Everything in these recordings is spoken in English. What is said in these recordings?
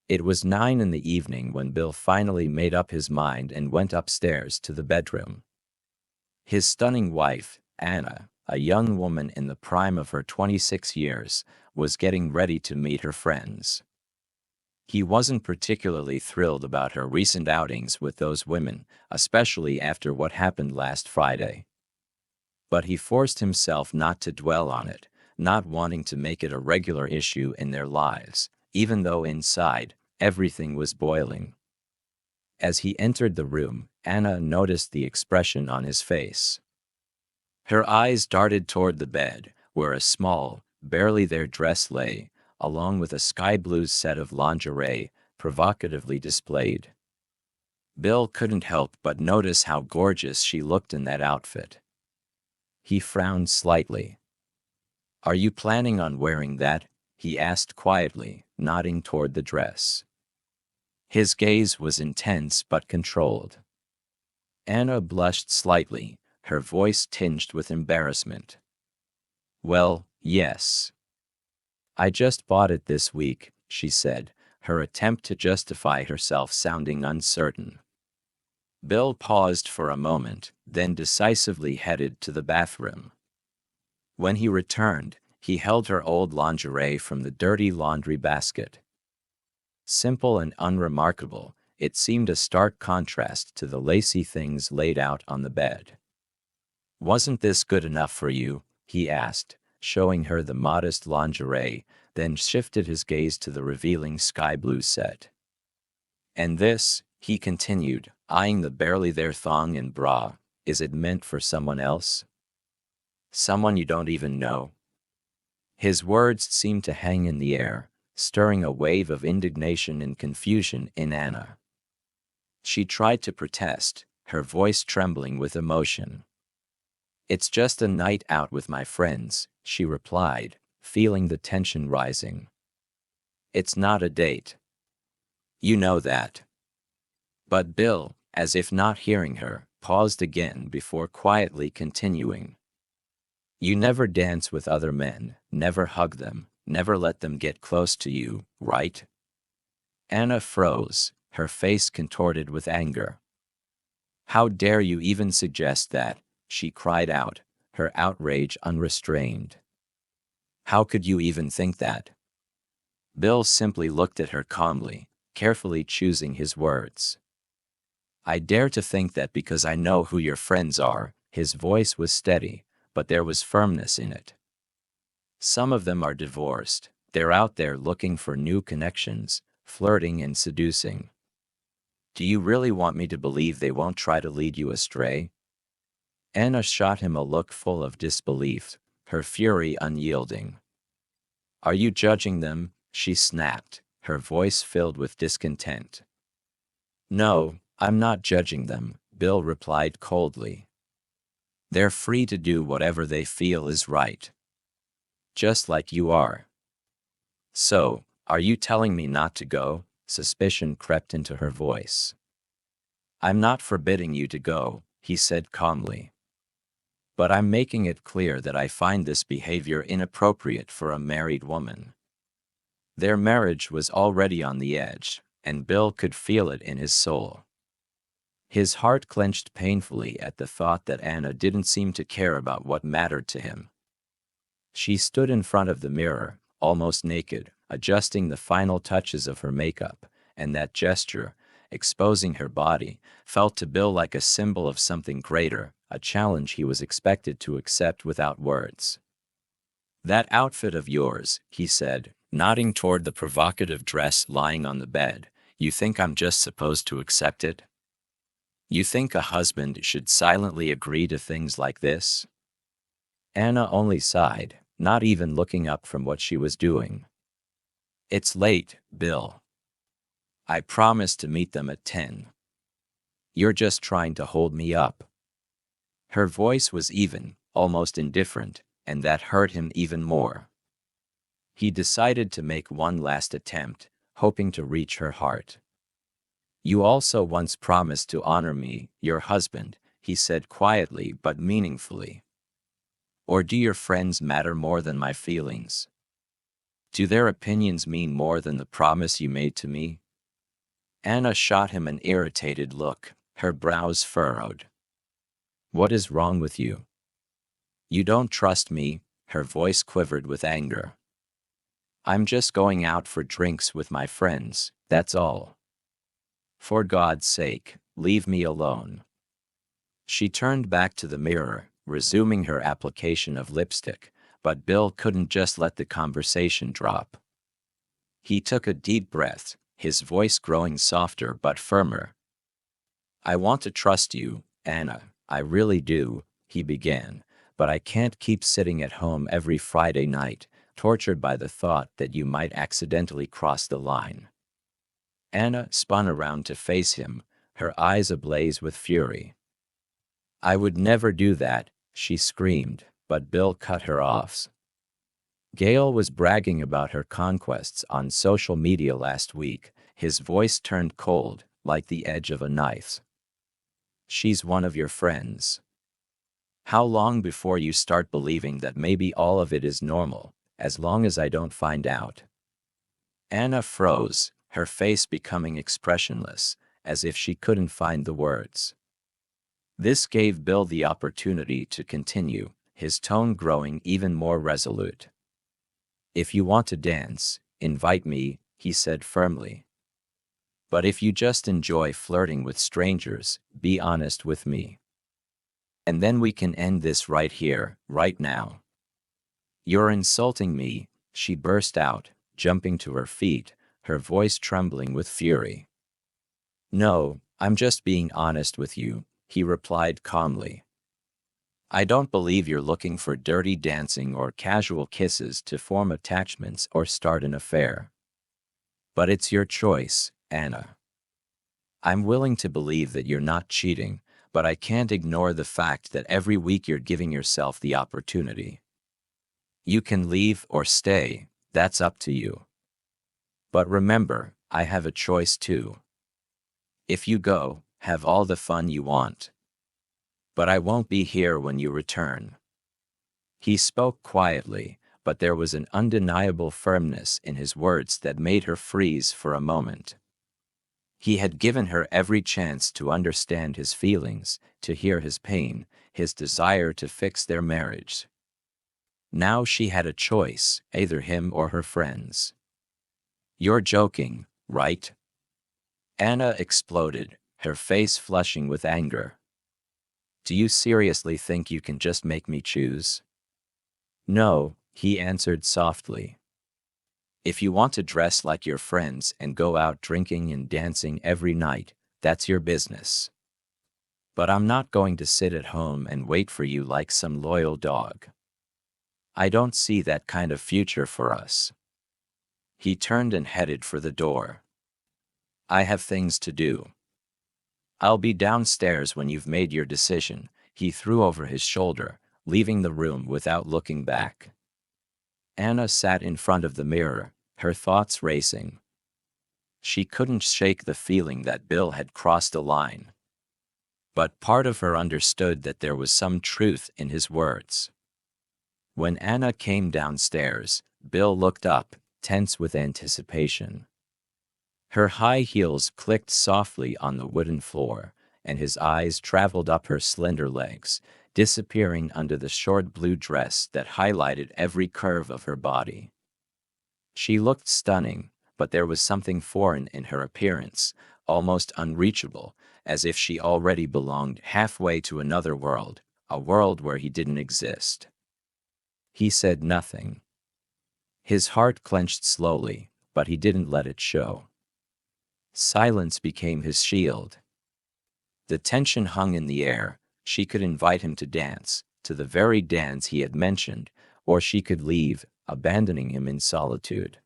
It was 9 in the evening when Bill finally made up his mind and went upstairs to the bedroom. His stunning wife, Anna, a young woman in the prime of her 26 years, was getting ready to meet her friends. He wasn't particularly thrilled about her recent outings with those women, especially after what happened last Friday. But he forced himself not to dwell on it, not wanting to make it a regular issue in their lives, even though inside, everything was boiling. As he entered the room, Anna noticed the expression on his face. Her eyes darted toward the bed, where a small, barely there dress lay, along with a sky blue set of lingerie, provocatively displayed. Bill couldn't help but notice how gorgeous she looked in that outfit. He frowned slightly. "Are you planning on wearing that?" he asked quietly, nodding toward the dress. His gaze was intense but controlled. Anna blushed slightly, her voice tinged with embarrassment. "Well, yes. I just bought it this week," she said, her attempt to justify herself sounding uncertain. Bill paused for a moment, then decisively headed to the bathroom. When he returned, he held her old lingerie from the dirty laundry basket. Simple and unremarkable, it seemed a stark contrast to the lacy things laid out on the bed. "Wasn't this good enough for you?" he asked, showing her the modest lingerie, then shifted his gaze to the revealing sky blue set. "And this," he continued, eyeing the barely there thong and bra, "is it meant for someone else? Someone you don't even know?" His words seemed to hang in the air, stirring a wave of indignation and confusion in Anna. She tried to protest, her voice trembling with emotion. "It's just a night out with my friends," she replied, feeling the tension rising. "It's not a date. You know that." But Bill, as if not hearing her, paused again before quietly continuing. "You never dance with other men, never hug them, never let them get close to you, right?" Anna froze, her face contorted with anger. "How dare you even suggest that?" she cried out, her outrage unrestrained. "How could you even think that?" Bill simply looked at her calmly, carefully choosing his words. "I dare to think that because I know who your friends are." His voice was steady, but there was firmness in it. "Some of them are divorced. They're out there looking for new connections, flirting and seducing. Do you really want me to believe they won't try to lead you astray?" Anna shot him a look full of disbelief, her fury unyielding. "Are you judging them?" she snapped, her voice filled with discontent. "No, I'm not judging them," Bill replied coldly. "They're free to do whatever they feel is right. Just like you are." "So, are you telling me not to go?" Suspicion crept into her voice. "I'm not forbidding you to go," he said calmly. "But I'm making it clear that I find this behavior inappropriate for a married woman." Their marriage was already on the edge, and Bill could feel it in his soul. His heart clenched painfully at the thought that Anna didn't seem to care about what mattered to him. She stood in front of the mirror, almost naked, adjusting the final touches of her makeup, and that gesture, exposing her body, felt to Bill like a symbol of something greater, a challenge he was expected to accept without words. "That outfit of yours," he said, nodding toward the provocative dress lying on the bed, "you think I'm just supposed to accept it? You think a husband should silently agree to things like this?" Anna only sighed, not even looking up from what she was doing. "It's late, Bill. I promised to meet them at 10. You're just trying to hold me up." Her voice was even, almost indifferent, and that hurt him even more. He decided to make one last attempt, hoping to reach her heart. "You also once promised to honor me, your husband," he said quietly but meaningfully. "Or do your friends matter more than my feelings?" Do their opinions mean more than the promise you made to me? Anna shot him an irritated look, her brows furrowed. What is wrong with you? You don't trust me, her voice quivered with anger. I'm just going out for drinks with my friends, that's all. For God's sake, leave me alone. She turned back to the mirror, resuming her application of lipstick, but Bill couldn't just let the conversation drop. He took a deep breath, his voice growing softer but firmer. I want to trust you, Anna, I really do, he began, but I can't keep sitting at home every Friday night, tortured by the thought that you might accidentally cross the line. Anna spun around to face him, her eyes ablaze with fury. I would never do that, she screamed, but Bill cut her off. Gail was bragging about her conquests on social media last week, his voice turned cold, like the edge of a knife. She's one of your friends. How long before you start believing that maybe all of it is normal, as long as I don't find out? Anna froze, her face becoming expressionless, as if she couldn't find the words. This gave Bill the opportunity to continue, his tone growing even more resolute. If you want to dance, invite me, he said firmly. But if you just enjoy flirting with strangers, be honest with me. And then we can end this right here, right now. You're insulting me, she burst out, jumping to her feet, her voice trembling with fury. No, I'm just being honest with you, he replied calmly. I don't believe you're looking for dirty dancing or casual kisses to form attachments or start an affair. But it's your choice, Anna. I'm willing to believe that you're not cheating, but I can't ignore the fact that every week you're giving yourself the opportunity. You can leave or stay, that's up to you. But remember, I have a choice too. If you go, have all the fun you want. But I won't be here when you return. He spoke quietly, but there was an undeniable firmness in his words that made her freeze for a moment. He had given her every chance to understand his feelings, to hear his pain, his desire to fix their marriage. Now she had a choice, either him or her friends. You're joking, right? Anna exploded, her face flushing with anger. Do you seriously think you can just make me choose? No, he answered softly. If you want to dress like your friends and go out drinking and dancing every night, that's your business. But I'm not going to sit at home and wait for you like some loyal dog. I don't see that kind of future for us. He turned and headed for the door. I have things to do. I'll be downstairs when you've made your decision, he threw over his shoulder, leaving the room without looking back. Anna sat in front of the mirror, her thoughts racing. She couldn't shake the feeling that Bill had crossed a line. But part of her understood that there was some truth in his words. When Anna came downstairs, Bill looked up, tense with anticipation. Her high heels clicked softly on the wooden floor, and his eyes traveled up her slender legs, disappearing under the short blue dress that highlighted every curve of her body. She looked stunning, but there was something foreign in her appearance, almost unreachable, as if she already belonged halfway to another world, a world where he didn't exist. He said nothing. His heart clenched slowly, but he didn't let it show. Silence became his shield. The tension hung in the air. She could invite him to dance, to the very dance he had mentioned, or she could leave, abandoning him in solitude.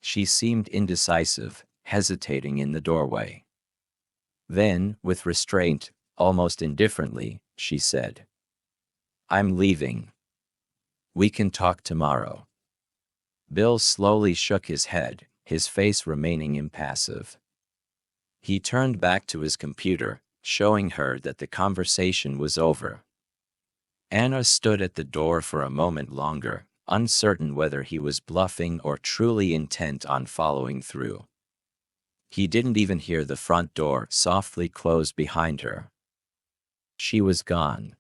She seemed indecisive, hesitating in the doorway. Then, with restraint, almost indifferently, she said, I'm leaving. We can talk tomorrow. Bill slowly shook his head, his face remaining impassive. He turned back to his computer, showing her that the conversation was over. Anna stood at the door for a moment longer, uncertain whether he was bluffing or truly intent on following through. He didn't even hear the front door softly close behind her. She was gone.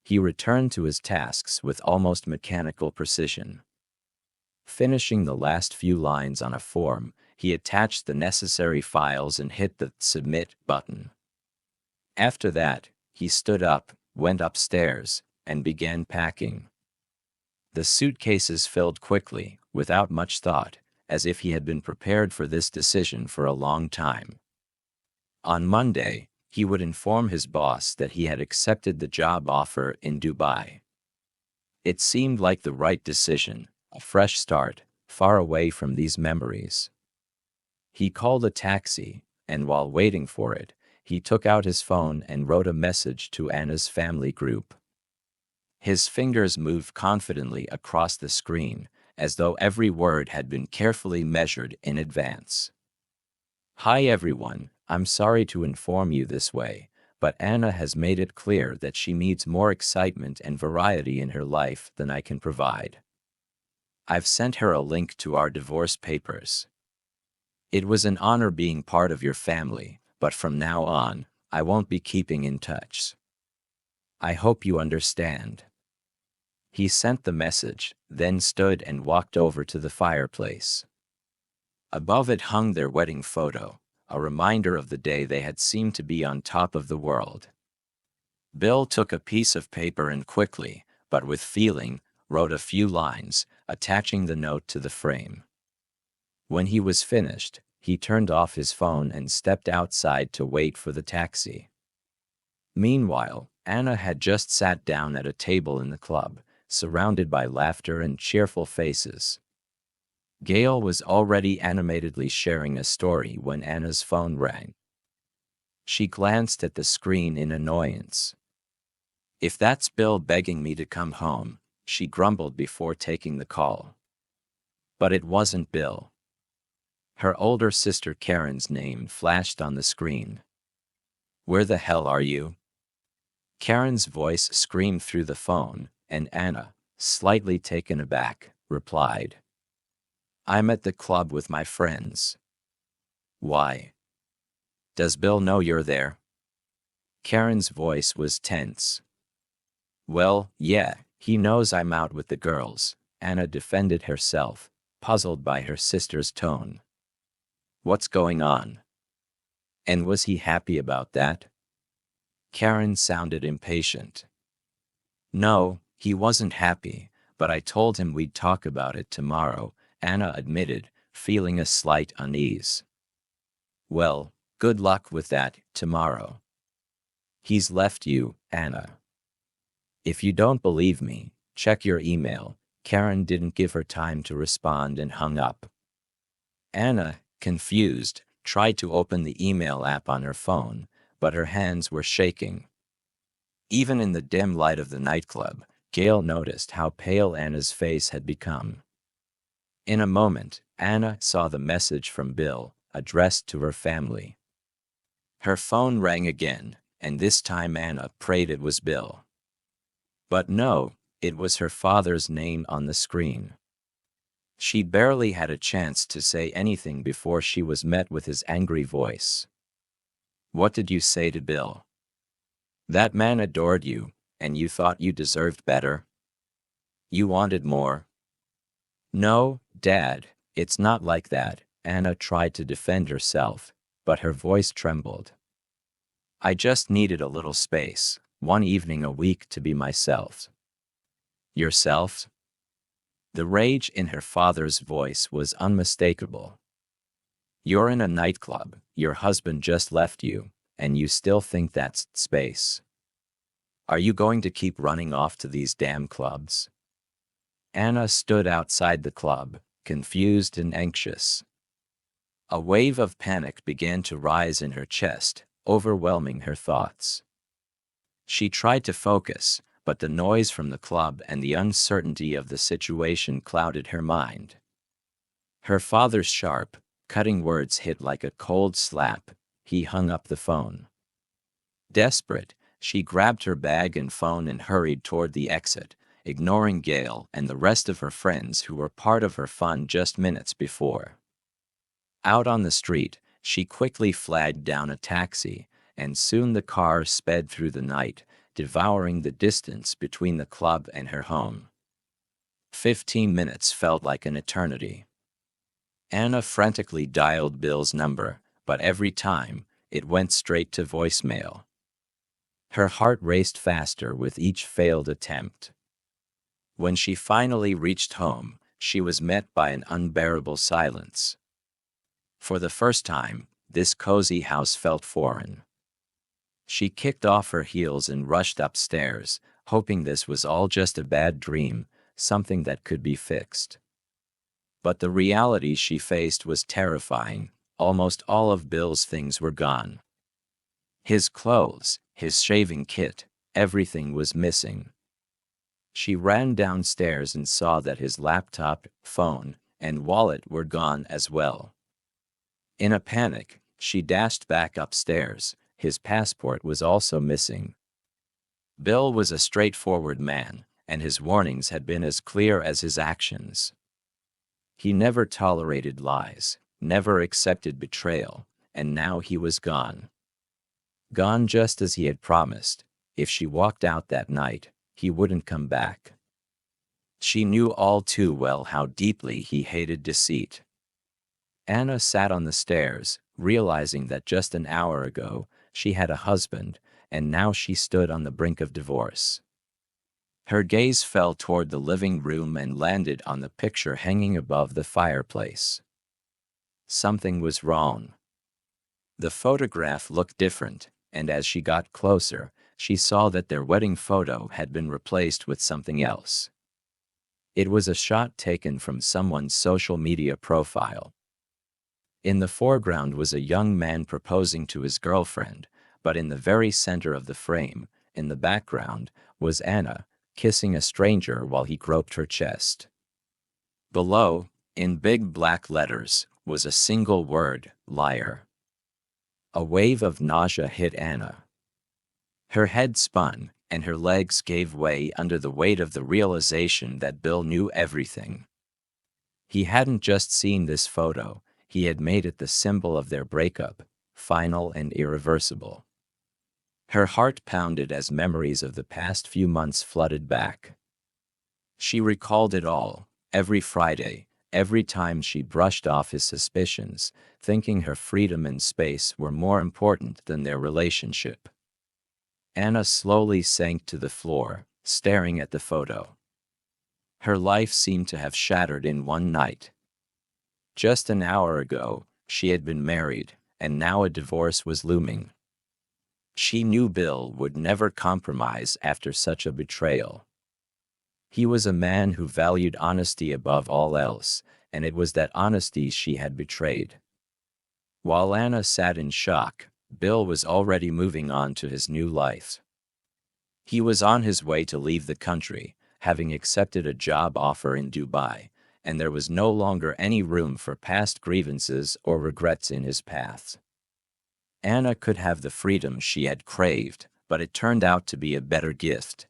He returned to his tasks with almost mechanical precision. Finishing the last few lines on a form, he attached the necessary files and hit the Submit button. After that, he stood up, went upstairs, and began packing. The suitcases filled quickly, without much thought, as if he had been prepared for this decision for a long time. On Monday, he would inform his boss that he had accepted the job offer in Dubai. It seemed like the right decision, a fresh start, far away from these memories. He called a taxi, and while waiting for it, he took out his phone and wrote a message to Anna's family group. His fingers moved confidently across the screen, as though every word had been carefully measured in advance. Hi everyone, I'm sorry to inform you this way, but Anna has made it clear that she needs more excitement and variety in her life than I can provide. I've sent her a link to our divorce papers. It was an honor being part of your family, but from now on, I won't be keeping in touch. I hope you understand. He sent the message, then stood and walked over to the fireplace. Above it hung their wedding photo, a reminder of the day they had seemed to be on top of the world. Bill took a piece of paper and quickly, but with feeling, wrote a few lines, attaching the note to the frame. When he was finished, he turned off his phone and stepped outside to wait for the taxi. Meanwhile, Anna had just sat down at a table in the club, surrounded by laughter and cheerful faces. Gail was already animatedly sharing a story when Anna's phone rang. She glanced at the screen in annoyance. If that's Bill begging me to come home, she grumbled before taking the call. But it wasn't Bill. Her older sister Karen's name flashed on the screen. Where the hell are you? Karen's voice screamed through the phone, and Anna, slightly taken aback, replied, I'm at the club with my friends. Why? Does Bill know you're there? Karen's voice was tense. Well, yeah, he knows I'm out with the girls, Anna defended herself, puzzled by her sister's tone. What's going on? And was he happy about that? Karen sounded impatient. No, he wasn't happy, but I told him we'd talk about it tomorrow, Anna admitted, feeling a slight unease. Well, good luck with that tomorrow. He's left you, Anna. If you don't believe me, check your email. Karen didn't give her time to respond and hung up. Anna, confused, tried to open the email app on her phone, but her hands were shaking. Even in the dim light of the nightclub, Gail noticed how pale Anna's face had become. In a moment, Anna saw the message from Bill, addressed to her family. Her phone rang again, and this time Anna prayed it was Bill. But no, it was her father's name on the screen. She barely had a chance to say anything before she was met with his angry voice. What did you say to Bill? That man adored you, and you thought you deserved better? You wanted more? No, Dad, it's not like that, Anna tried to defend herself, but her voice trembled. I just needed a little space, one evening a week to be myself. Yourself? The rage in her father's voice was unmistakable. You're in a nightclub, your husband just left you, and you still think that's space. Are you going to keep running off to these damn clubs? Anna stood outside the club, confused and anxious. A wave of panic began to rise in her chest, overwhelming her thoughts. She tried to focus, but the noise from the club and the uncertainty of the situation clouded her mind. Her father's sharp, cutting words hit like a cold slap. He hung up the phone. Desperate, she grabbed her bag and phone and hurried toward the exit, ignoring Gail and the rest of her friends who were part of her fun just minutes before. Out on the street, she quickly flagged down a taxi, and soon the car sped through the night, devouring the distance between the club and her home. 15 minutes felt like an eternity. Anna frantically dialed Bill's number, but every time, it went straight to voicemail. Her heart raced faster with each failed attempt. When she finally reached home, she was met by an unbearable silence. For the first time, this cozy house felt foreign. She kicked off her heels and rushed upstairs, hoping this was all just a bad dream, something that could be fixed. But the reality she faced was terrifying. Almost all of Bill's things were gone. His clothes, his shaving kit, everything was missing. She ran downstairs and saw that his laptop, phone, and wallet were gone as well. In a panic, she dashed back upstairs. His passport was also missing. Bill was a straightforward man, and his warnings had been as clear as his actions. He never tolerated lies, never accepted betrayal, and now he was gone. Gone just as he had promised. If she walked out that night, he wouldn't come back. She knew all too well how deeply he hated deceit. Anna sat on the stairs, realizing that just an hour ago, she had a husband, and now she stood on the brink of divorce. Her gaze fell toward the living room and landed on the picture hanging above the fireplace. Something was wrong. The photograph looked different, and as she got closer, she saw that their wedding photo had been replaced with something else. It was a shot taken from someone's social media profile. In the foreground was a young man proposing to his girlfriend, but in the very center of the frame, in the background, was Anna, kissing a stranger while he groped her chest. Below, in big black letters, was a single word, liar. A wave of nausea hit Anna. Her head spun, and her legs gave way under the weight of the realization that Bill knew everything. He hadn't just seen this photo, he had made it the symbol of their breakup, final and irreversible. Her heart pounded as memories of the past few months flooded back. She recalled it all, every Friday, every time she brushed off his suspicions, thinking her freedom and space were more important than their relationship. Anna slowly sank to the floor, staring at the photo. Her life seemed to have shattered in one night. Just an hour ago, she had been married, and now a divorce was looming. She knew Bill would never compromise after such a betrayal. He was a man who valued honesty above all else, and it was that honesty she had betrayed. While Anna sat in shock, Bill was already moving on to his new life. He was on his way to leave the country, having accepted a job offer in Dubai, and there was no longer any room for past grievances or regrets in his path. Anna could have the freedom she had craved, but it turned out to be a better gift.